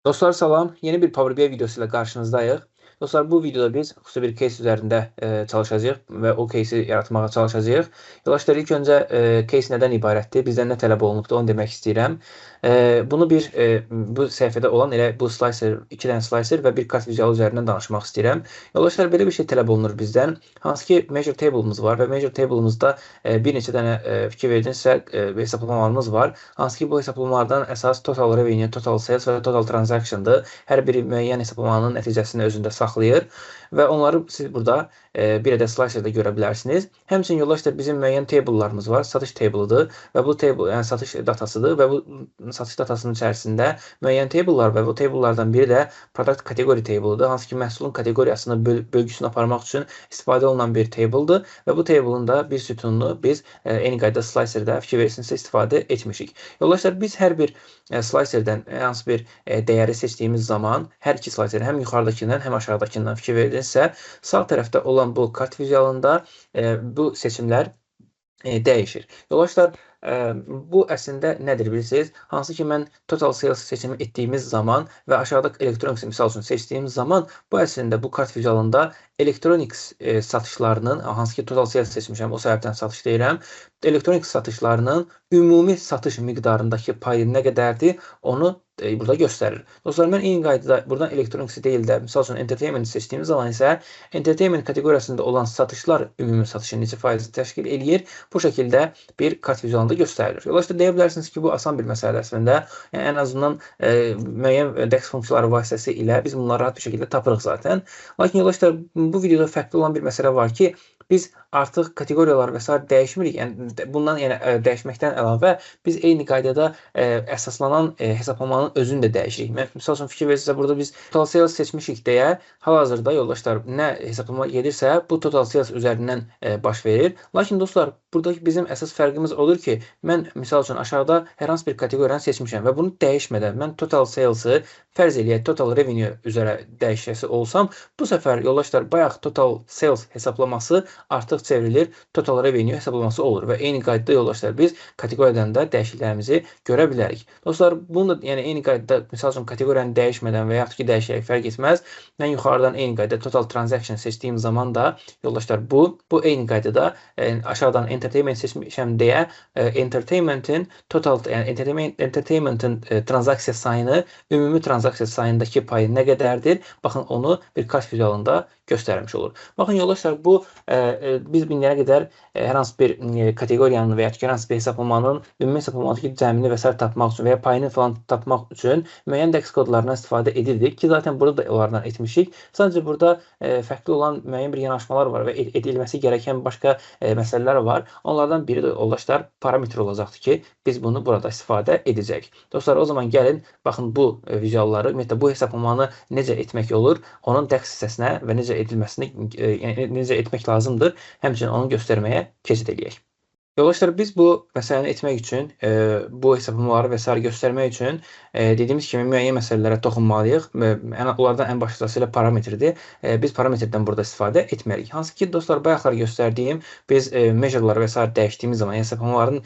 Dostlar salam, yeni bir Power BI videosu ilə qarşınızdayıq. Dostlar, bu videoda biz xüsusi bir case üzərində çalışacağıq və o case'i yaratmağa çalışacağıq. Yavaşlar ilk öncə case nədən ibarətdir, bizdən nə tələb olunubdur, onu demək istəyirəm. Bunu bu səhifədə olan elə bu slicer, 2 dənə slicer və bir kat vizualı üzərindən danışmaq istəyirəm. Yavaşlar belə bir şey tələb olunur bizdən. Hansı ki measure table'ımız var və measure table'ımızda bir neçə dənə fikir verdinizsə hesablamalarımız var. Hansı ki bu hesablamalardan əsas total revenue, total sales və total transaction'dır. Hər biri müəyyən hesablamanın nəticəsini özündə saxlayır və onları siz burada bir ədəd slicerdə görə bilərsiniz. Həmçinin yoldaşlar bizim müəyyən table'larımız var. Satış table'ıdır və bu table, yəni satış datasıdır və bu satış datasının içərisində müəyyən table'lar və bu table'lardan biri də product category table'ıdır. Hansı ki məhsulun kateqoriyasını bölgüsünü aparmaq üçün istifadə olunan bir table'dır və bu table'ın da bir sütununu biz eyni qaydada slicerdə fikir verirsinizsə istifadə etmişik. Yoldaşlar biz hər bir slicerdən hansı bir dəyəri seçdiyimiz zaman hər iki slicerin həm yuxarıdakından, həm aşağıdakından fikir verilirsə, sağ tərəfdə olan bu kart vizualında bu seçimlər dəyişir. Yoldaşlar, bu əslində nədir bilirsiniz? Hansı ki mən total sales seçimi etdiyimiz zaman və aşağıda electronics misal üçün seçdiyimiz zaman bu əslində bu kart vizualında electronics satışlarının, hansı ki total sales seçmişəm, o səbəbdən satış deyirəm, electronics satışlarının ümumi satış miqdarındakı payı nə qədərdir, onu burada göstərir. Dostlar, mən eyni qaydada buradan electronics deyil də, misal üçün entertainment seçdiyimiz zaman isə entertainment kateqoriyasında olan satışlar ümumi satışın neçə faizi təşkil eləyir. Bu şəkildə bir kart vizualında göstərilir. Yoldaşlar, deyə bilərsiniz ki, bu asan bir məsələdir əslində. Yəni, ən azından müəyyən DAX funksiyaları vasitəsilə biz bunları rahat bir şəkildə tapırıq zaten. Lakin yoldaşlar, bu videoda fərqli olan bir məsələ var ki, biz artıq kateqoriyalar və s. dəyişmirik. Yəni bundan dəyişməkdən əlavə biz eyni qaydada əsaslanan hesablamanın özünü də dəyişirik. Məsəl üçün fikir verirsinizsə, burada biz total sales seçmişik deyə hal-hazırda yoldaşlar nə hesablama gedirsə, bu total sales üzərindən baş verir. Lakin dostlar, buradakı bizim əsas fərqimiz odur ki, mən misal üçün aşağıda hər hansı bir kateqoriyanı seçmişəm və bunu dəyişmədən mən total sales'ı fərz eləyək total revenue üzrə dəyişəsi olsam, bu səfər yoldaşlar bayaq total sales hesablaması artıq çevrilir total revenue hesablaması olur və eyni qaydada yoldaşlar biz kateqoriyadan da dəyişikliklərimizi görə bilərik. Dostlar, bunu da yəni eyni qaydada misal üçün kateqoriyanı dəyişmədən və yaxud ki dəyişərək fərq etməz. Mən yuxarıdan eyni qaydada total transaction seçdiyim zaman da yoldaşlar bu eyni qaydada aşağıdan entertainment seçmişəm deyə entertainment'in total yəni entertainment'in transaksiya sayını ümumi transaksiya sayındakı payı nə qədərdir? Baxın, onu bir kart vizualında göstərmiş olur. Baxın yoldaşlar, bu biz bindiyənə qədər hər hansı bir kateqoriyanın və ya hər hansı bir hesablamanın ümumi hesablamadakı cəmini və s. tapmaq üçün və ya payını falan tapmaq üçün müəyyən DAX kodlarından istifadə edirdik ki, zaten burada da onlardan etmişik. Sadəcə burada fərqli olan müəyyən bir yanaşmalar var və edilməsi gerəkən başqa məsələlər var. Onlardan biri də yoldaşlar parametr olacaqdır ki, biz bunu burada istifadə edəcəyik. Dostlar, o zaman gəlin, baxın bu vizualları, ümumiyyətlə bu hesablamanı necə etmək olur, onun DAX hissəsinə və necə edilməsini, yəni necə etmək lazımdır, həmçinin onu göstərməyə keçid edək. Yoldaşlar, biz bu məsələni etmək üçün, bu hesablamaları və s. göstərmək üçün dediyimiz kimi müəyyən məsələlərə toxunmalıyıq. Onlardan ən başlıcası ilə parametrdir. Biz parametrdən burada istifadə etməliyik. Hansı ki, dostlar, bayaqlar göstərdiyim biz measure'ları və s. dəyişdiyimiz zaman, yəni hesablamaların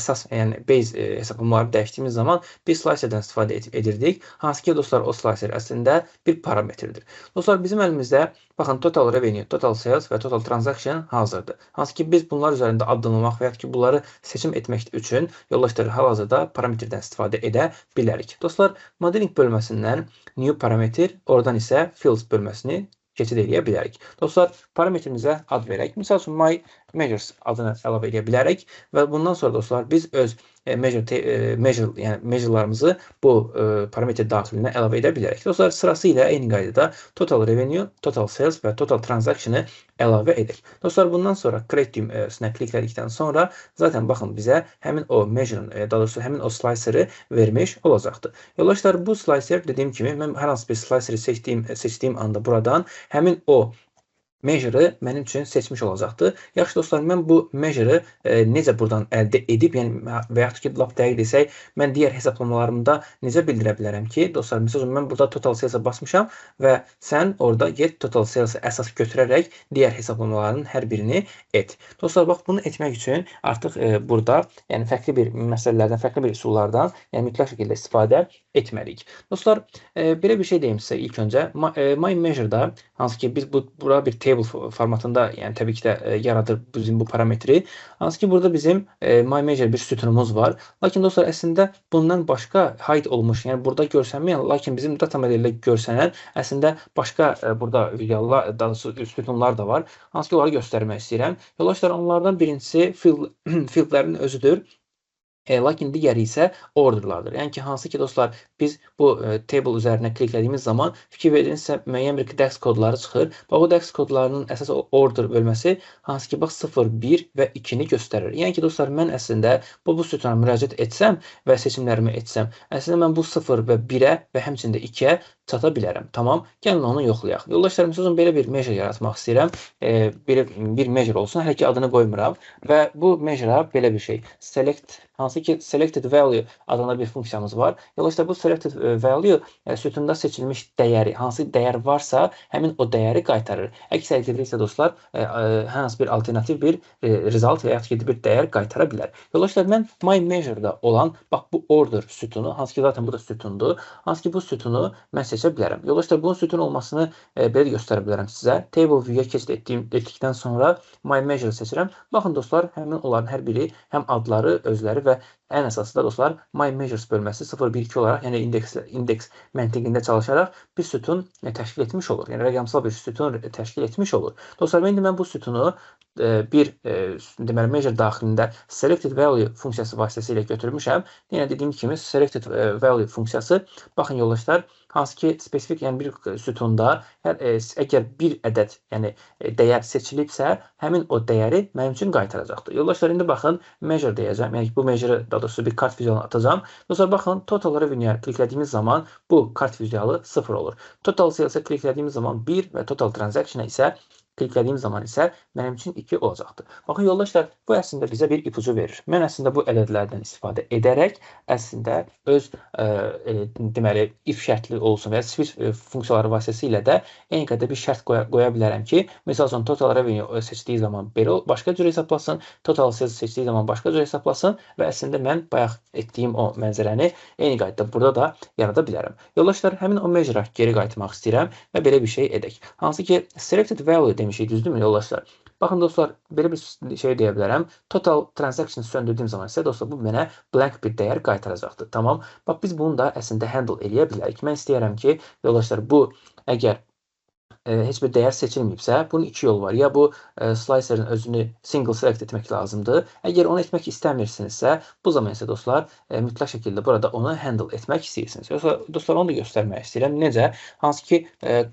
əsas, yəni base hesablamaları dəyişdiyimiz zaman biz slicer'dən istifadə edirdik. Hansı ki, dostlar, o slicer əslində bir parametrdir. Dostlar, bizim əlimizdə baxın, total revenue, total sales və total transaction hazırdır. Hansı ki, biz bunlar üzərində addımlamaq və ya ki, bunları seçim etmək üçün yoldaşlar hal-hazırda parametrdən istifadə edə bilərik. Dostlar, modeling bölməsindən new parametr, oradan isə fields bölməsini keçid edə bilərik. Dostlar, parametrimizə ad verək. Misal üçün, my measures adını əlavə edə bilərək və bundan sonra dostlar biz öz measure'larımızı bu parametr daxilinə əlavə edə bilərik. Dostlar, sırası ilə eyni qaydada total revenue, total sales və total transaction'ı əlavə edək. Dostlar, bundan sonra create düyməsində kliklədikdən sonra zaten baxın bizə həmin o measure'ın, daha doğrusu həmin o slicer'ı vermiş olacaqdır. Yoldaşlar, bu slicer dediyim kimi mən hər hansı bir slicer'ı seçdiyim anda buradan həmin o measure'ı mənim üçün seçmiş olacaqdır. Yaxşı dostlar, mən bu measure'ı necə buradan əldə edib, yəni və yaxud ki, lap dəqiq desək, mən digər hesablamalarımda necə bildirə bilərəm ki, dostlar, məsəl üçün, mən burada total sales'a basmışam və sən orada get total sales'ı əsas götürərək digər hesablamaların hər birini et. Dostlar, bax, bunu etmək üçün artıq burada, yəni fərqli bir məsələlərdən, fərqli bir üsullardan, yəni mütləq şəkildə istifadə etməliyik. Dostlar, belə bir şey deyim sizə ilk öncə. My Measure-da hansı ki biz bura bir table formatında, yəni təbii ki də yaradır bizim bu parametri. Hansı ki burada bizim My Measure bir sütunumuz var. Lakin dostlar, əslində bundan başqa hide olmuş, yəni burada görsənməyən, lakin bizim data modeldə görsənən əslində başqa burada videolar, daha doğrusu sütunlar da var. Hansı ki onları göstərmək istəyirəm. Yoldaşlar, onlardan birincisi fieldlərin özüdür. Lakin digəri isə orderlardır. Yəni ki, hansı ki dostlar, biz bu table üzərinə kliklədiyimiz zaman fikir verdinizsə müəyyən bir DAX kodları çıxır. Bax, o DAX kodlarının əsas order bölməsi hansı ki, bax 0, 1 və 2-ni göstərir. Yəni ki, dostlar, mən əslində bu sütuna müraciət etsəm və seçimlərimi etsəm, əslində mən bu 0 və 1-ə və həmçində 2-ə çata bilərəm. Tamam, gəlin onu yoxlayaq. Yoldaşlar, məsələn, belə bir measure yaratmaq istəyirəm. Bir measure olsun, hələ ki adını qoymuram və bu measure-a belə bir şey, hansı ki selected value adında bir funksiyamız var. Yoldaşlar, bu selected value sütunda seçilmiş dəyəri, hansı dəyər varsa həmin o dəyəri qaytarır. Əks təqdirdə isə dostlar, hər hansı bir alternativ bir result və yaxud ki bir dəyər qaytara bilər. Yoldaşlar, mən My Measure-da olan bax bu order sütunu, hansı ki zaten bu da sütundur, hansı ki bu sütunu mən seçə bilərəm. Yoldaşlar, bunun sütun olmasını belə göstərə bilərəm sizə. Table view-ya keçid etdikdən sonra My Measure seçirəm. Baxın dostlar, həmin onların hər biri həm adları, özləri və ən əsası da dostlar My Measures bölməsi 0-1-2 olaraq, yəni indeks məntiqində çalışaraq bir sütun təşkil etmiş olur. Yəni rəqəmsal bir sütun təşkil etmiş olur. Dostlar, indi mən bu sütunu bir deməli measure daxilində selected value funksiyası vasitəsilə götürmüşəm. Yenə dediyim kimi selected value funksiyası, baxın yoldaşlar, hansı ki spesifik, yəni bir sütunda əgər bir ədəd, yəni dəyər seçilibsə, həmin o dəyəri mənim üçün qaytaracaqdır. Yoldaşlar, indi baxın, measure deyəcəm. Yəni bu measure, daha doğrusu bir kart vizualını atacağım. Dostlar, baxın, total revenue-ya kliklədiyimiz zaman bu kart vizualı 0 olur. Total sales-ə kliklədiyimiz zaman 1 və total transaction-a isə kliklədiyim zaman isə mənim üçün 2 olacaqdır. Baxın yoldaşlar, bu əslində bizə bir ipucu verir. Mən əslində bu ədədlərdən istifadə edərək əslində öz deməli if şərtli olsun və ya switch funksiyaları vasitəsilə də eyni qədər bir şərt qoya bilərəm ki, məsəl üçün total revenue seçdiyi zaman belə başqa cür hesablasın, total sales seçdiyi zaman başqa cür hesablasın və əslində mən bayaq etdiyim o mənzərəni eyni qaydada burada da yarada bilərəm. Yoldaşlar, həmin o measure-a geri qayıtmaq istəyirəm və belə bir şey edək. Hansı ki selected value demişik, düzdürmü yoldaşlar? Baxın dostlar, belə bir şey deyə bilərəm. Total transaction söndürdüyüm zaman isə dostlar, bu mənə blank bir dəyər qaytaracaqdır. Tamam. Bax, biz bunu da əslində handle eləyə bilərik. Mən istəyirəm ki, yoldaşlar, bu əgər heç bir dəyər seçilməyibsə, bunun iki yol var. Ya bu slicer'ın özünü single select etmək lazımdır. Əgər onu etmək istəmirsinizsə, bu zaman isə dostlar, mütləq şəkildə burada onu handle etmək istəyirsiniz. Yoxsa dostlar, onu da göstərmək istəyirəm. Necə? Hansı ki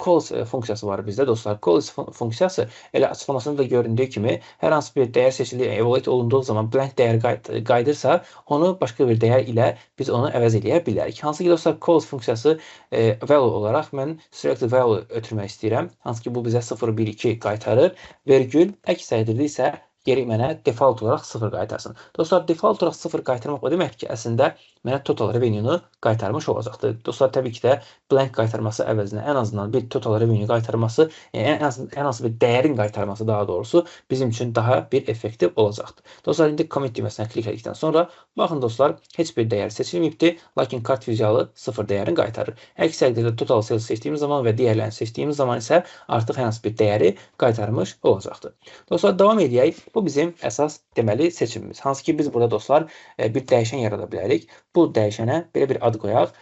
calls funksiyası var bizdə dostlar. Calls funksiyası elə açıqlamasında da göründüyü kimi, hər hansı bir dəyər seçili, evaluate olunduğu zaman blank dəyər qaydırsa, onu başqa bir dəyər ilə biz onu əvəz eləyə bilərik. Hansı ki dostlar, calls funksiyası value olaraq mən selected value ötürmək istəyirəm. Hansı ki bu bizə 0, 1, 2 qaytarır. Vergül əks təqdirdə isə geri mənə default olaraq 0 qaytarsın. Dostlar, default olaraq 0 qaytarmaq o deməkdir ki, əslində mənə total revenue-nu qaytarmış olacaqdır. Dostlar, təbii ki də blank qaytarması əvəzinə ən azından bir total revenue qaytarması, ən hansı bir dəyərin qaytarması daha doğrusu bizim üçün daha bir effektiv olacaqdır. Dostlar, indi commit düyməsinə klik etdikdən sonra baxın dostlar, heç bir dəyər seçilməyibdir, lakin kart vizualı 0 dəyərini qaytarır. Əks təqdirdə total sales seçdiyimiz zaman və digərlərini seçdiyimiz zaman isə artıq hər hansı bir dəyəri qaytarmış olacaqdır. Dostlar, davam edək. Bu bizim əsas deməli seçimimiz. Hansı ki biz burada dostlar bir dəyişən yarada bilərik. Bu dəyişənə belə bir ad qoyaq.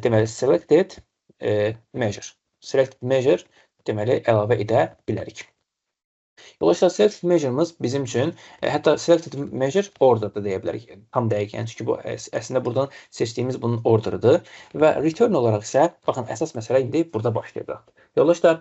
Deməli selected measure. Selected measure deməli əlavə edə bilərik. Yoldaşlar, selected measure'ımız bizim üçün, hətta selected measure order da deyə bilərik. Tam dəqiq, yəni çünki bu əslində buradan seçdiyimiz bunun orderıdır və return olaraq isə baxın əsas məsələ indi burada başlayacaq. Yoldaşlar,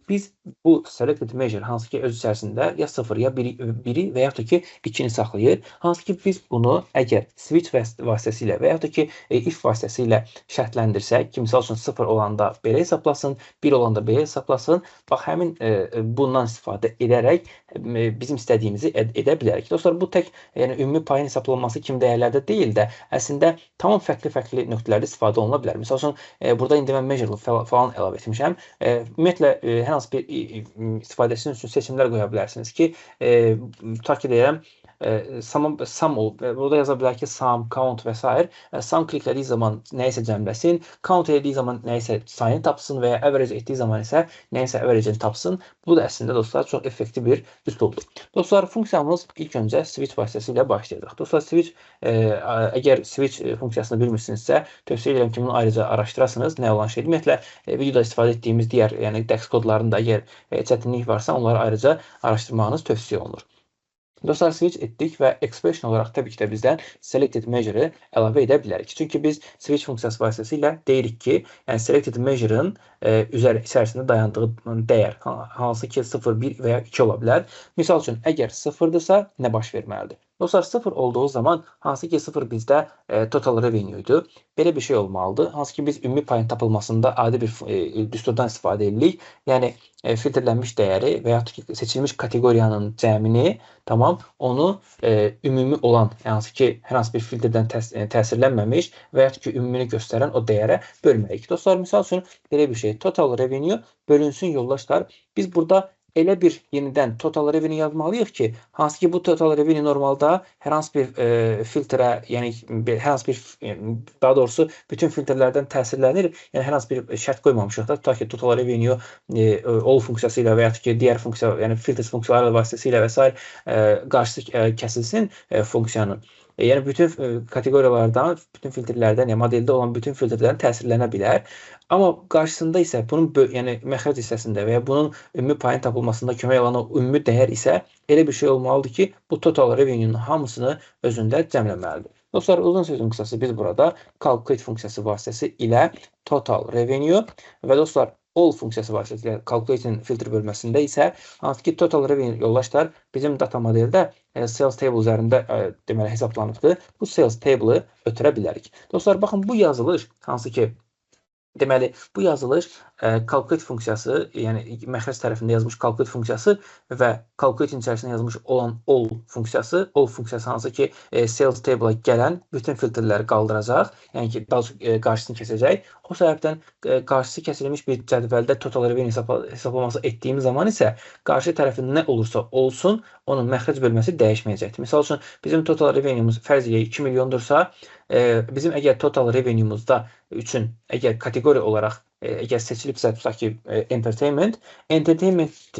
biz bu selected measure hansı ki öz içərisində ya 0 ya 1-i və yaxud da ki 2-ni saxlayır. Hansı ki biz bunu əgər switch vasitəsilə və yaxud da ki if vasitəsilə şərtləndirsək, ki misal üçün 0 olanda belə hesablasın, 1 olanda belə hesablasın, bax həmin bundan istifadə edərək bizim istədiyimizi edə bilərik. Dostlar, bu tək yəni ümumi payın hesablanması kimi dəyərlərdə deyil də, əslində tamam fərqli nöqtələrdə istifadə oluna bilər. Misal üçün burada indi mən measure falan əlavə etmişəm. Ümumiyyətlə hər hansı bir istifadəçinin üçün seçimlər qoya bilərsiniz ki, tutaq ki deyirəm, sum ol. Burada yaza bilər ki, sum, count və s. Sum kliklədiyi zaman nəyisə cəmləsin, count etdiyi zaman nəyisə sayını tapsın və ya average etdiyi zaman isə nəyisə average-ni tapsın. Bu da əslində dostlar çox effektiv bir üslubdur. Dostlar, funksiyamız ilk öncə switch vasitəsilə başlayacaq. Dostlar, əgər switch funksiyasını bilmirsinizsə, tövsiyə edirəm ki, bunu ayrıca araşdırasınız. Nə olan şey? Ümumiyyətlə, videoda istifadə etdiyimiz digər, yəni DEX kodlarında əgər çətinlik varsa, onları ayrıca araşdırmağınız tövsiyə olunur. Dostlar, switch etdik və expression olaraq təbii ki də bizdən selected measure-ı əlavə edə bilərik. Çünki biz switch funksiyası vasitəsilə deyirik ki, yəni selected measure-ın içərisində dayandığı dəyər hansı ki 0, 1 və ya 2 ola bilər. Misal üçün, əgər 0-dırsa nə baş verməlidir? Dostlar, 0 olduğu zaman hansı ki 0 bizdə total revenue idi. Belə bir şey olmalıdır. Hansı ki biz ümumi payın tapılmasında adi bir düsturdan istifadə edirik. Yəni filtrlənmiş dəyəri və yaxud ki seçilmiş kateqoriyanın cəmini, tamam, onu ümumi olan, hansı ki hər hansı bir filtrdən təsirlənməmiş və yaxud ki ümumini göstərən o dəyərə bölməliyik. Dostlar, misal üçün belə bir şey, total revenue bölünsün yoldaşlar. Biz burada elə bir yenidən total revenue yazmalıyıq ki, hansı ki bu total revenue normalda hər hansı bir filtrə, yəni hər hansı bir, daha doğrusu bütün filtrlərdən təsirlənir. Yəni hər hansı bir şərt qoymamışıq da, ta ki total revenue all funksiyası ilə və yaxud ki digər funksiya, yəni filters funksiyaları vasitəsilə və s. qarşısı kəsilsin funksiyanın. Yəni bütün kateqoriyalardan, bütün filtrlərdən, yəni modeldə olan bütün filtrlərdən təsirlənə bilər. Amma qarşısında isə bunun məxrəc hissəsində və ya bunun ümumi payın tapılmasında kömək olan o ümumi dəyər isə elə bir şey olmalıdır ki, bu total revenue-nun hamısını özündə cəmləməlidir. Dostlar, uzun sözün qısası biz burada calculate funksiyası vasitəsi ilə total revenue və dostlar, all funksiyası vasitəsilə calculate-in filtr bölməsində isə hansı ki total revenue yoldaşlar bizim data modeldə sales table üzərində deməli hesablanıbdır. Bu sales table-ı ötürə bilərik. Dostlar, baxın bu yazılış hansı ki deməli, bu yazılış calculate funksiyası, yəni məxrəc tərəfində yazmış calculate funksiyası və calculate-in içərisində yazmış olan all funksiyası hansı ki sales table-a gələn bütün filtrləri qaldıracaq, yəni ki qarşısını kəsəcək. O səbəbdən qarşısı kəsilmiş bir cədvəldə total revenue hesaplaması etdiyimiz zaman isə qarşı tərəfin nə olursa olsun, onun məxrəc bölməsi dəyişməyəcəkdir. Misal üçün, bizim total revenue-muz fərz edək 2 milyondursa, bizim əgər total revenue-muzda üçün əgər kateqori olaraq əgər seçilibsə, tutaq ki, entertainment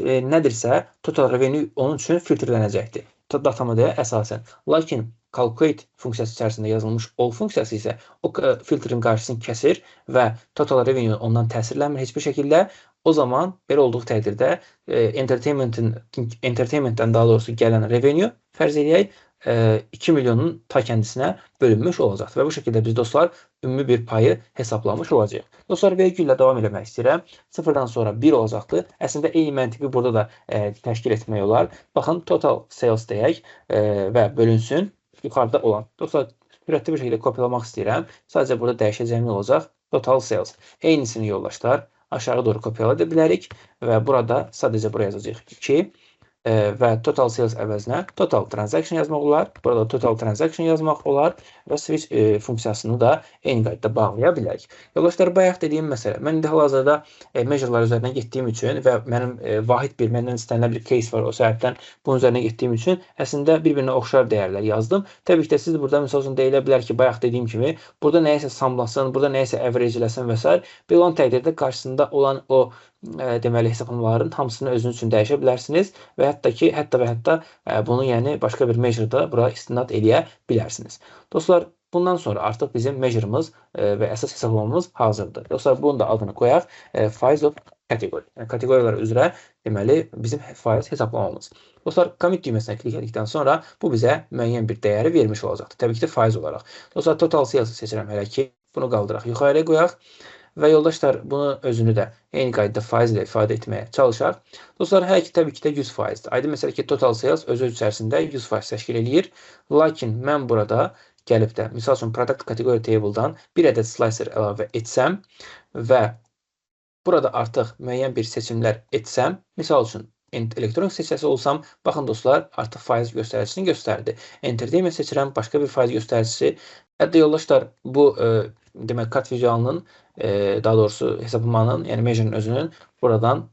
nədirsə, total revenue onun üçün filtrlənəcəkdir. Data modelə əsasən. Lakin calculate funksiyası içərisində yazılmış all funksiyası isə o filtrin qarşısını kəsir və total revenue ondan təsirlənmir heç bir şəkildə. O zaman belə olduğu təqdirdə entertainment-dən daha doğrusu gələn revenue fərz edək 2 milyonun ta kəndisinə bölünmüş olacaqdır və bu şəkildə biz dostlar ümumi bir payı hesablamış olacaq. Dostlar, vergül ilə davam eləmək istəyirəm. 0-dan sonra 1 olacaqdır. Əslində eyni məntiqi burada da təşkil etmək olar. Baxın, total sales deyək və bölünsün yuxarıda olan. Dostlar, sürətli bir şəkildə kopyalamaq istəyirəm. Sadəcə burada dəyişəcəyim olacaq. Total sales. Eynisini yoldaşlar aşağı doğru kopyala edə bilərik və burada sadəcə buraya yazacağıq 2 və total sales əvəzinə total transaction yazmaq olar. Burada total transaction yazmaq olar və switch funksiyasını da eyni qaydada bağlaya bilərik. Yoldaşlar, bayaq dediyim məsələ. Mən indi hal-hazırda measure'lar üzərindən getdiyim üçün və mənim vahid bir, məndən istənilən bir case var o səbəbdən bunun üzərinə getdiyim üçün əslində bir-birinə oxşar dəyərlər yazdım. Təbii ki də siz burada misal üçün deyilə bilər ki, bayaq dediyim kimi burada nəyisə samlasın, burada nəyisə average-ləsin və s. Belə olan təqdirdə qarşısında olan o deməli hesablamaların hamısını özünüz üçün dəyişə bilərsiniz və hətta bunu yəni başqa bir measure-da bura istinad eləyə bilərsiniz. Dostlar, bundan sonra artıq bizim measure-ımız və əsas hesablamamız hazırdır. Dostlar, bunun da adını qoyaq faiz of category. Yəni kateqoriyalar üzrə deməli bizim faiz hesablamamız. Dostlar, commit düyməsinə klik etdikdən sonra bu bizə müəyyən bir dəyəri vermiş olacaqdır. Təbii ki də faiz olaraq. Dostlar, total sales seçirəm hələ ki. Bunu qaldıraq, yuxarıya qoyaq. Və yoldaşlar, bunu özünü də eyni qaydada faiz ilə ifadə etməyə çalışaq. Dostlar, hər iki təbii ki də 100%dir. Aydın məsələ ki, total sales öz içərisində 100% təşkil eləyir. Lakin mən burada gəlib də, misal üçün, product category table-dan bir ədəd slicer əlavə etsəm və burada artıq müəyyən bir seçimlər etsəm, misal üçün, elektronik seçəsi olsam, baxın dostlar, artıq faiz göstəricisini göstərdi. Entertainment seçirəm, başqa bir faiz göstəricisi. Hətta yoldaşlar, bu demək, kat vizualının, daha doğrusu hesaplamanın, yəni measure-ın özünün buradan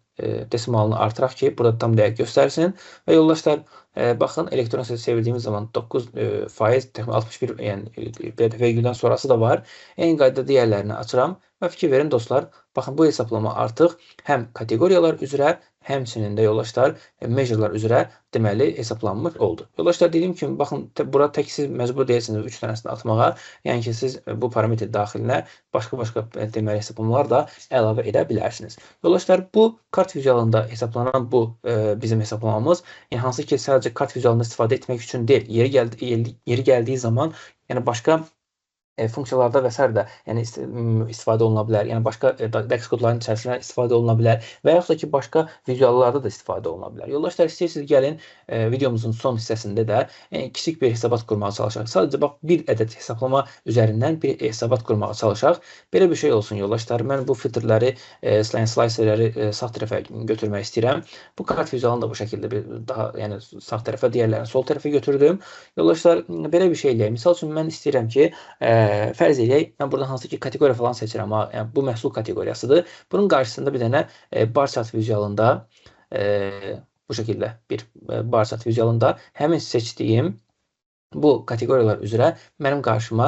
desimalını artıraq ki, burada tam dəyər göstərsin. Və yoldaşlar, Baxın, elektron hissəsi çevirdiyimiz zaman 9%, 61, yəni vergüldən sonrası da var. Eyni qaydada digərlərini açıram və fikir verin dostlar, baxın bu hesablama artıq həm kateqoriyalar üzrə, həmçinin də yoldaşlar measure'lar üzrə deməli hesablanmış oldu. Yoldaşlar, dediyim kimi, baxın, bura tək siz məcbur deyilsiniz 3 dənəsini atmağa. Yəni ki, siz bu parametr daxilinə başqa deməli hesablamalar da əlavə edə bilərsiniz. Yoldaşlar, bu kart vizualında hesaplanan bu bizim hesablamamız, yəni hansı ki, sadəcə kart vizualında istifadə etmək üçün deyil, yeri gəldiyi zaman, yəni başqa funksiyalarda və s. də yəni istifadə oluna bilər. Yəni başqa DAX kodlarının içərisində istifadə oluna bilər və yaxud da ki, başqa vizuallarda da istifadə oluna bilər. Yoldaşlar, istəyirsiniz gəlin videomuzun son hissəsində də kiçik bir hesabat qurmağa çalışaq. Sadəcə bax, bir ədəd hesablama üzərindən bir hesabat qurmağa çalışaq. Belə bir şey olsun yoldaşlar. Mən bu filtrləri, slicerləri sağ tərəfə götürmək istəyirəm. Bu kart vizualını da bu şəkildə bir daha, yəni sağ tərəfə, digərlərini sol tərəfə götürdüm. Yoldaşlar, belə bir şey eləyək. Misal üçün mən istəyirəm ki, fərz eləyək, mən burada hansı ki kateqoriya falan seçirəm, yəni bu məhsul kateqoriyasıdır. Bunun qarşısında bir dənə bar chart vizualında, bu şəkildə bir bar chart vizualında həmin seçdiyim bu kateqoriyalar üzrə mənim qarşıma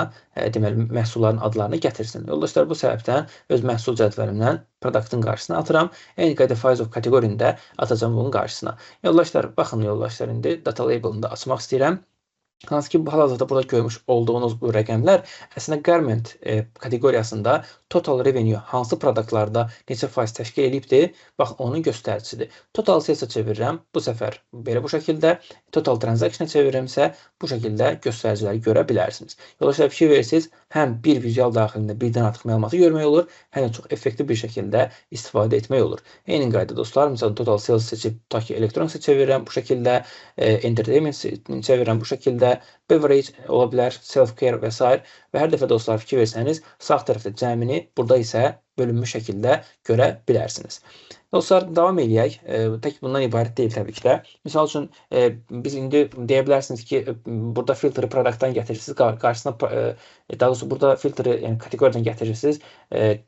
deməli məhsulların adlarını gətirsin. Yoldaşlar, bu səbəbdən öz məhsul cədvəlimdən produktın qarşısına atıram. Eyni qayda Files of kateqoriyini də atacağım bunun qarşısına. Yoldaşlar, baxın yoldaşlar, indi data label'ını da açmaq istəyirəm. Hansı ki, hal-hazırda burada görmüş olduğunuz bu rəqəmlər əslində Garment kateqoriyasında total revenue hansı produktlarda neçə faiz təşkil edibdir, bax, onun göstəricisidir. Total sales'a çevirirəm, bu səfər belə bu şəkildə, total transaction'a çevirirəmsə, bu şəkildə göstəriciləri görə bilərsiniz. Yoldaşlar, fikir verirsiniz, həm bir vizual daxilində birdən artıq məlumatı görmək olur, həm də çox effektiv bir şəkildə istifadə etmək olur. Eyni qayda dostlar, məsələn, total sales seçib, tutaq ki, elektroniksə çevirirəm bu şəkildə, entertainment çevirirəm bu şəkildə, beverage ola bilər, self-care və s. Və hər dəfə dostlar fikir versəniz, sağ tərəfdə cəmini, burada isə bölünmüş şəkildə görə bilərsiniz. Dostlar, davam eləyək. Tək bundan ibarət deyil təbii ki də. Misal üçün, biz indi deyə bilərsiniz ki, burada filtri produktdan gətirirsiniz, qarşısına, daha doğrusu burada filtri kateqoriyadan gətirirsiniz,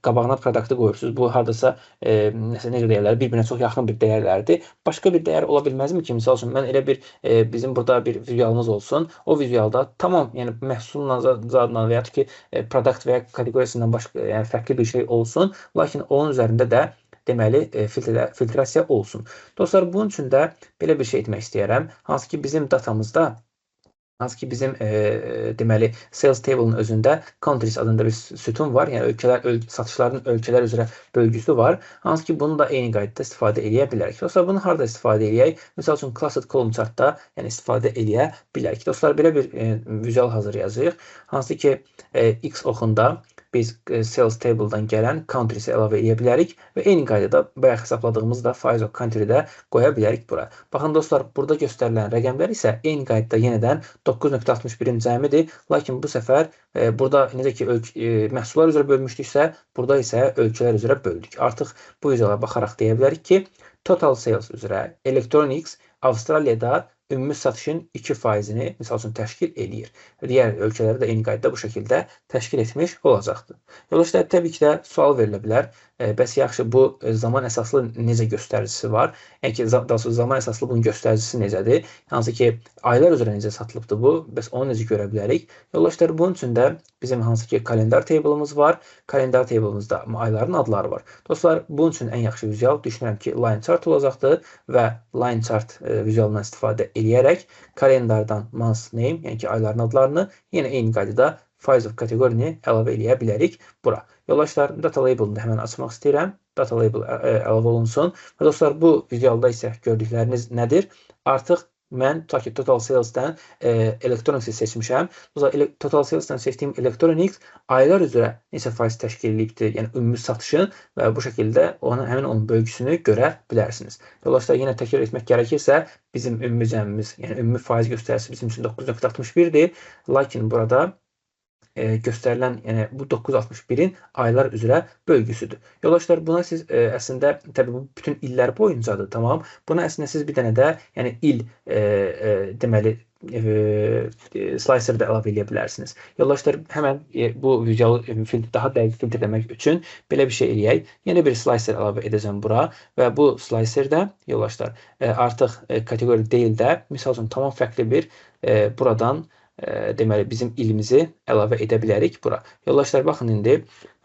qabağına produktı qoyursunuz. Bu, haradasa, necə deyərlər, bir-birinə çox yaxın bir dəyərlərdir. Başqa bir dəyər ola bilməzmi ki, misal üçün, mən elə bir, bizim burada bir vizualımız olsun, o vizualda tamam, yəni məhsulun zadından və yaxud ki, produkt və ya kateqoriyasından başqa, yəni fərqli bir şey olsun, lakin onun üzərində də deməli filtrasiya olsun. Dostlar, bunun üçün də belə bir şey etmək istəyərəm. Hansı ki, bizim datamızda, hansı ki, bizim deməli sales table-ın özündə countries adında bir sütun var. Yəni satışların ölkələr üzrə bölgüsü var. Hansı ki, bunu da eyni qaydada istifadə edə bilərik. Dostlar, bunu harada istifadə edək? Misal üçün, Clustered Column Chart'da yəni istifadə edə bilərik. Dostlar, belə bir vizual hazırlayacağıq. Hansı ki, X oxunda biz sales table-dan gələn countries-i əlavə edə bilərik və eyni qaydada bayaq hesabladığımız da Files of Country-də qoya bilərik bura. Baxın dostlar, burada göstərilən rəqəmlər isə eyni qaydada yenədən 9.61-in cəmidir. Lakin bu səfər burada necə ki məhsullar üzrə bölmüşdüksə, burada isə ölkələr üzrə böldük. Artıq bu vizuala baxaraq deyə bilərik ki, total sales üzrə Electronics Avstraliyada ümumi satışın 2%-ni misal üçün təşkil edir. Digər ölkələri də eyni qaydada bu şəkildə təşkil etmiş olacaqdır. Yoldaşlar, təbii ki də sual verilə bilər. Bəs yaxşı, bu zaman əsaslı necə göstəricisi var? Yəni ki, daha sonra zaman əsaslı bunun göstəricisi necədir? Hansı ki, aylar üzrə necə satılıbdır bu? Bəs onu necə görə bilərik? Yoldaşlar, bunun üçün də bizim hansı ki, kalendar table'ımız var. Kalendar table'ımızda ayların adları var. Dostlar, bunun üçün ən yaxşı vizual düşünürəm ki, line chart olacaqdır və line chart vizualından istifadə eləyərək kalendardan month name, yəni ki, ayların adlarını yenə eyni qaydada Files of kateqorini əlavə eləyə bilərik bura. Yoldaşlar, data label-ını da həmən açmaq istəyirəm. Data label əlavə olunsun. Və dostlar, bu vizualda isə gördükləriniz nədir? Artıq mən tutaq ki, Total Sales-dən Electronics-i seçmişəm. Total Sales-dən seçdiyim Electronics aylar üzrə neçə faiz təşkil edibdir, yəni ümumi satışın və bu şəkildə həmin onun bölgüsünü görə bilərsiniz. Yoldaşlar, yenə təkrar etmək gərəkirsə, bizim ümumi cəmimiz, yəni ümumi faiz göstərisi bizim üçün 9.61-dir. Lakin burada göstərilən, yəni bu 9.61-in aylar üzrə bölgüsüdür. Yoldaşlar, buna siz əslində, təbii bu bütün illər boyuncadır, tamam. Buna əslində siz bir dənə də, yəni il deməli slicer da əlavə edə bilərsiniz. Yoldaşlar, həmən bu vizual daha dəqiq filtrləmək üçün belə bir şey eləyək. Yeni bir slicer əlavə edəcəm bura və bu slicerdə yoldaşlar artıq kateqori deyil də, misal üçün tamam fərqli bir buradan deməli bizim ilimizi əlavə edə bilərik bura. Yoldaşlar, baxın indi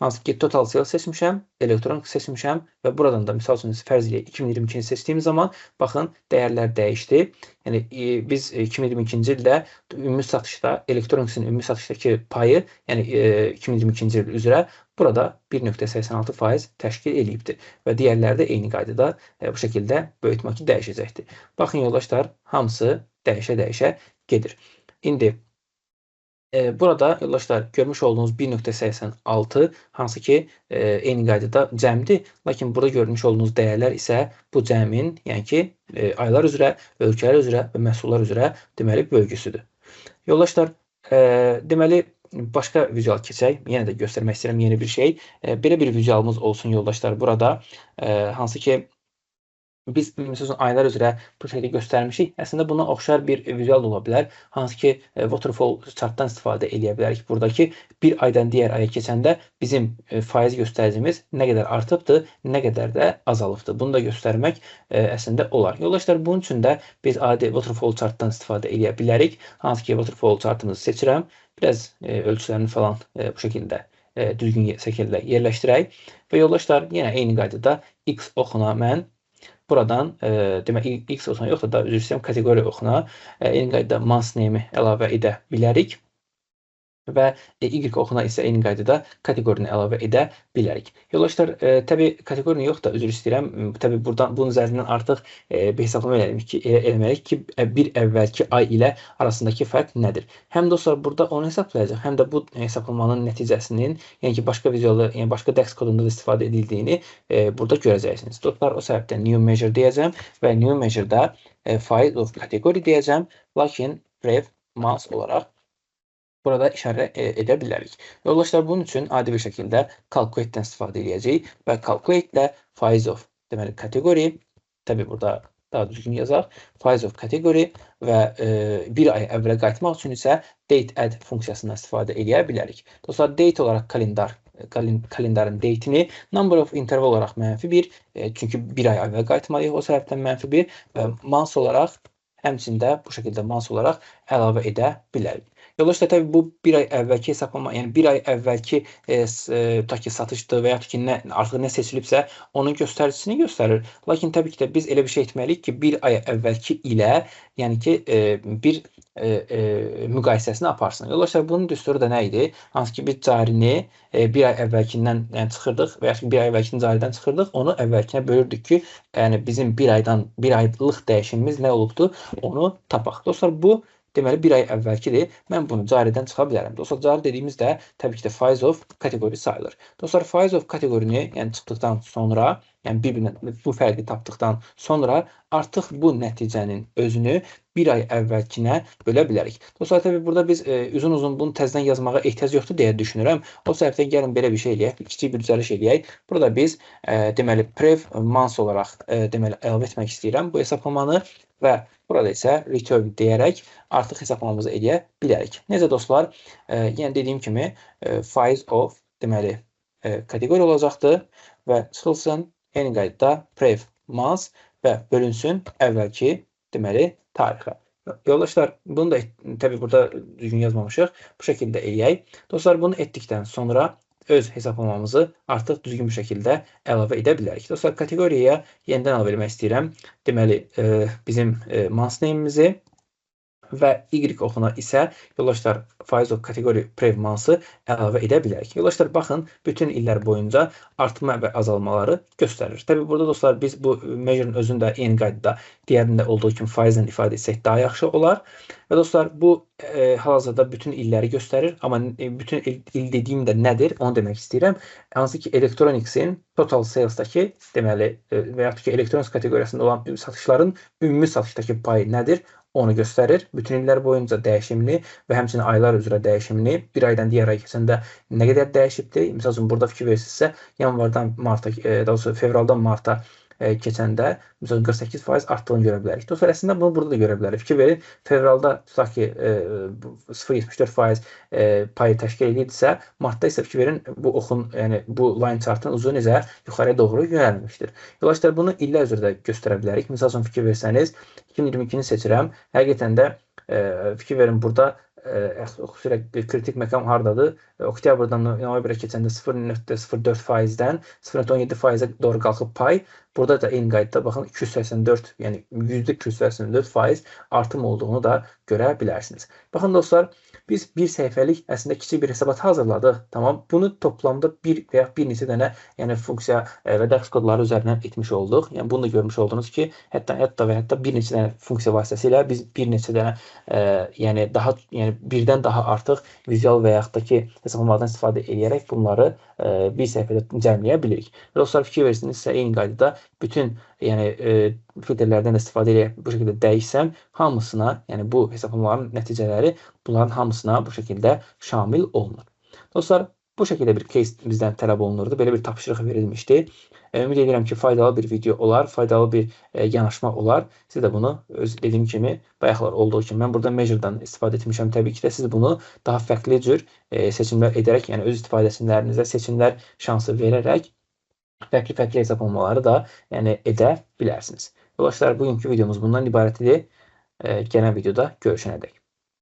hansı ki total sales seçmişəm, elektronik seçmişəm və buradan da misal üçün fərz eləyək 2022-ci seçdiyim zaman baxın dəyərlər dəyişdi. Yəni biz 2022-ci ildə ümumi satışda elektroniksin ümumi satışdakı payı, yəni 2022-ci il üzrə burada 1.86% təşkil eləyibdir və digərləri də eyni qaydada bu şəkildə böyütmə ki dəyişəcəkdir. Baxın yoldaşlar, hamısı dəyişə gedir. İndi burada yoldaşlar görmüş olduğunuz 1.86 hansı ki eyni qaydada cəmdir. Lakin burada görmüş olduğunuz dəyərlər isə bu cəmin, yəni ki aylar üzrə, ölkələr üzrə və məhsullar üzrə deməli bölgüsüdür. Yoldaşlar, deməli başqa vizual keçək. Yenə də göstərmək istəyirəm yeni bir şey. Belə bir vizualımız olsun yoldaşlar burada. Hansı ki biz məsələn aylar üzrə bu şəkildə göstərmişik. Əslində buna oxşar bir vizual ola bilər. Hansı ki waterfall chartdan istifadə edə bilərik. Buradakı bir aydan digər aya keçəndə bizim faiz göstəricimiz nə qədər artıbdır, nə qədər də azalıbdır. Bunu da göstərmək əslində olar. Yoldaşlar, bunun üçün də biz adi waterfall chartdan istifadə edə bilərik. Hansı ki waterfall chartımızı seçirəm. Biraz ölçülərini falan bu şəkildə düzgün şəkildə yerləşdirək. Və yoldaşlar, yenə eyni qaydada X oxuna mən buradan demək X oxuna yox da üzr istəyirəm, kateqori oxuna eyni qaydada month name-i əlavə edə bilərik. Və Y oxuna isə eyni qaydada kateqorini əlavə edə bilərik. Yoldaşlar, təbii kateqorini yox da üzr istəyirəm. Təbii bunun üzərindən artıq bir hesablama eləməliyik ki, bir əvvəlki ay ilə arasındakı fərq nədir? Həm dostlar, burada onu hesablayacaq, həm də bu hesablamanın nəticəsinin, yəni ki, başqa vizualda, yəni başqa DAX kodunda da istifadə edildiyini burada görəcəksiniz. Dostlar, o səbəbdən new measure deyəcəm və new measure-da faiz of category deyəcəm, lakin prev month olaraq burada işarə edə bilərik. Yoldaşlar, bunun üçün adi bir şəkildə calculate-dən istifadə edəcəyik və calculate ilə faiz of deməli kateqori, təbii burada daha düzgün yazaq, faiz of kateqori və bir ay əvvələ qayıtmaq üçün isə date add funksiyasından istifadə edə bilərik. Dostlar, date olaraq kalendarın date'ini, number of interval olaraq -1, çünki bir ay əvvələ qayıtmalıyıq, o səbəbdən -1 və month olaraq həmçində bu şəkildə month olaraq əlavə edə bilərik. Yoldaşlar, təbii bu bir ay əvvəlki hesablama, yəni bir ay əvvəlki tutaq ki satışdır və yaxud ki artıq nə seçilibsə onun göstəricisini göstərir. Lakin təbii ki də biz elə bir şey etməliyik ki, bir ay əvvəlki ilə, yəni ki bir müqayisəsini aparsın. Yoldaşlar, bunun düsturu da nə idi? Hansı ki biz carini bir ay əvvəlkindən çıxırdıq və yaxud bir ay əvvəlkinin caridən çıxırdıq, onu əvvəlkinə bölürdük ki, yəni bizim bir aylıq dəyişimimiz nə olubdur, onu tapaq. Dostlar, bu deməli, bir ay əvvəlkidir. Mən bunu caridən çıxa bilərəm. Dostlar, cari dediyimizdə təbii ki də faiz of kateqori sayılır. Dostlar, faiz of kateqorini yəni çıxdıqdan sonra, yəni bir-birindən bu fərqi tapdıqdan sonra artıq bu nəticənin özünü bir ay əvvəlkinə bölə bilərik. Dostlar, təbii burada biz uzun-uzun bunu təzədən yazmağa ehtiyac yoxdur deyə düşünürəm. O səbəbdən gəlin belə bir şey eləyək, kiçik bir düzəliş eləyək. Burada biz deməli prev month olaraq deməli əlavə etmək istəyirəm bu hesablamanı və burada isə return deyərək artıq hesablamamızı edə bilərik. Necə dostlar? Yəni dediyim kimi faiz of deməli kateqori olacaqdır və çıxılsın eyni qaydada prev month və bölünsün əvvəlki deməli tarixə. Yoldaşlar, bunu da təbii burada düzgün yazmamışıq. Bu şəkildə eləyək. Dostlar, bunu etdikdən sonra öz hesablamamızı artıq düzgün bir şəkildə əlavə edə bilərik. Dostlar, kateqoriyaya yenidən əlavə etmək istəyirəm. Deməli, bizim month name-imizi və Y oxuna isə yoldaşlar faiz of kateqori prev month-ı əlavə edə bilərik. Yoldaşlar, baxın, bütün illər boyunca artma və azalmaları göstərir. Təbii burada dostlar, biz bu measure-ın özünü də eyni qaydada digərində olduğu kimi faizlə ifadə etsək daha yaxşı olar. Və dostlar, bu hal-hazırda bütün illəri göstərir. Amma bütün il dediyim də nədir? Onu demək istəyirəm. Hansı ki, Electronics'in total sales-daki deməli və yaxud ki, Electronics kateqoriyasında olan satışların ümumi satışdakı payı nədir? Onu göstərir. Bütün illər boyunca dəyişimli və həmçinin aylar üzrə dəyişimli bir aydan digər ay keçəndə nə qədər dəyişibdir? Məsəl üçün, burada fikir verirsinizsə, yanvardan marta, daha doğrusu fevraldan marta keçəndə məsələn 48% artdığını görə bilərik. Dostlar, əslində bunu burada da görə bilərik. Fikir verin, fevralda tutaq ki 0,74% payı təşkil edirsə, martda isə fikir verin bu oxun, yəni bu line chartın uzu necə yuxarıya doğru yönəlmişdir. Yoldaşlar, bunu illər üzrə də göstərə bilərik. Məsəl üçün fikir versəniz, 2022-ni seçirəm. Həqiqətən də fikir verin burada xüsusilə kritik məqam hardadır? Oktyabrdan noyabrə keçəndə 0,04%-dən 0,17%-ə doğru qalxıb pay. Burada da eyni qaydada baxın 284, yəni %284% artım olduğunu da görə bilərsiniz. Baxın dostlar, biz bir səhifəlik əslində kiçik bir hesabat hazırladıq. Tamam. Bunu toplamda bir və ya bir neçə dənə yəni funksiya və dərs kodları üzərindən etmiş olduq. Yəni bunu da görmüş oldunuz ki, hətta bir neçə dənə funksiya vasitəsilə biz bir neçə dənə yəni birdən daha artıq vizual və yaxud da ki hesablamalardan istifadə edərək bunları bir səhifədə cəmləyə bilirik. Dostlar, fikir versinizsə eyni qaydada bütün filtrlərdən də istifadə edərək bu şəkildə dəyişsəm, hamısına, yəni bu hesablamaların nəticələri bunların hamısına bu şəkildə şamil olunur. Dostlar, bu şəkildə bir case bizdən tələb olunurdu. Belə bir tapşırıq verilmişdi. Ümid edirəm ki, faydalı bir video olar, faydalı bir yanaşma olar. Siz də bunu dediyim kimi, bayaqlar olduğu kimi mən burada measure'dan istifadə etmişəm. Təbii ki də siz bunu daha fərqli cür seçimlər edərək, yəni öz istifadəçilərinizə seçimlər şansı verərək fərqli hesablamaları da edə bilərsiniz. Yoldaşlar, bugünkü videomuz bundan ibarət idi. Gələn videoda görüşənədək.